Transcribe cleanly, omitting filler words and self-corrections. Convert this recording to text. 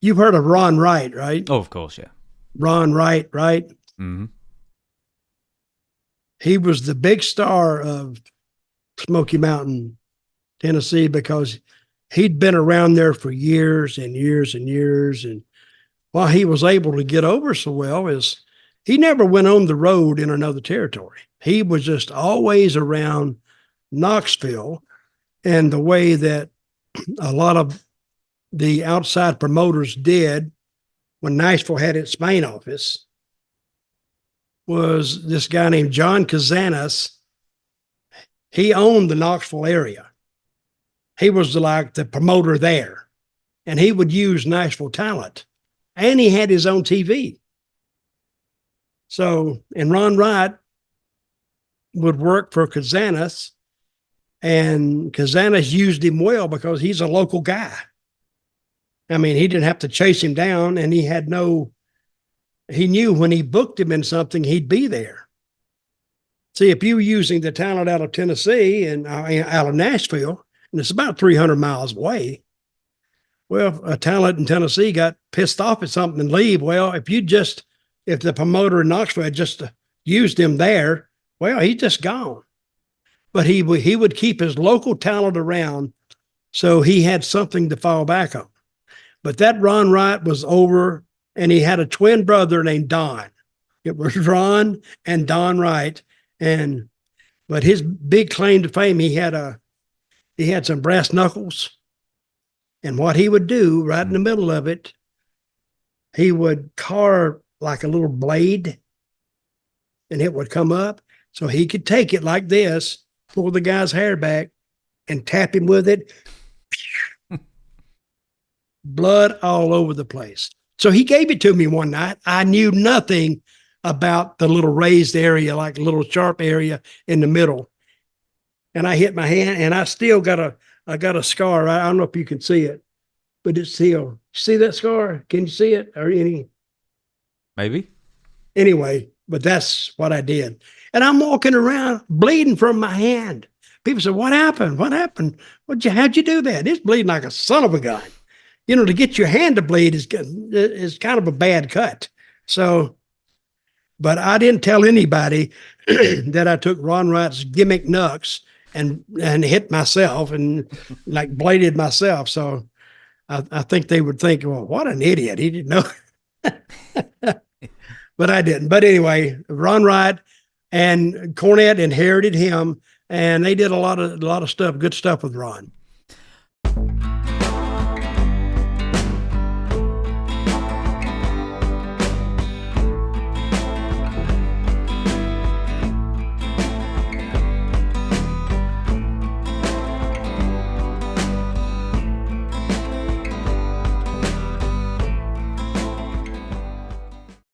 You've heard of Ron Wright, right? Oh, of course, yeah. Ron Wright, right? Mm-hmm. He was the big star of Smoky Mountain, Tennessee, because he'd been around there for years and years and years. And why he was able to get over so well is he never went on the road in another territory. He was just always around Knoxville, and the way that a lot of the outside promoters did when Nashville had its main office was this guy named John Kazanis. He owned the Knoxville area. He was like the promoter there, and he would use Nashville talent, and he had his own TV. So, and Ron Wright would work for Kazanis, and Kazanis used him well because he's a local guy. I mean, he didn't have to chase him down, and he knew when he booked him in something, he'd be there. See, if you were using the talent out of Tennessee and out of Nashville, and it's about 300 miles away, well, a talent in Tennessee got pissed off at something and leave. Well, if the promoter in Knoxville had just used him there, well, he's just gone. But he would keep his local talent around, so he had something to fall back on. But that Ron Wright was over, and he had a twin brother named Don. It was Ron and Don Wright. But his big claim to fame, he had some brass knuckles. And what he would do right in the middle of it, he would carve like a little blade, and it would come up. So he could take it like this, pull the guy's hair back, and tap him with it. Blood all over the place. So he gave it to me one night. I knew nothing about the little raised area, like a little sharp area in the middle. And I hit my hand, and I still got a scar. I don't know if you can see it, but it's still. See that scar? Can you see it? Or any? Maybe. Anyway, but that's what I did. And I'm walking around bleeding from my hand. People say, "What happened? What happened? How'd you do that?" It's bleeding like a son of a gun. You know, to get your hand to bleed is kind of a bad cut. So, but I didn't tell anybody that I took Ron Wright's gimmick knucks and hit myself and like bladed myself. So I think they would think, well, what an idiot. He didn't know. But I didn't. But anyway, Ron Wright and Cornette inherited him, and they did a lot of stuff, good stuff with Ron.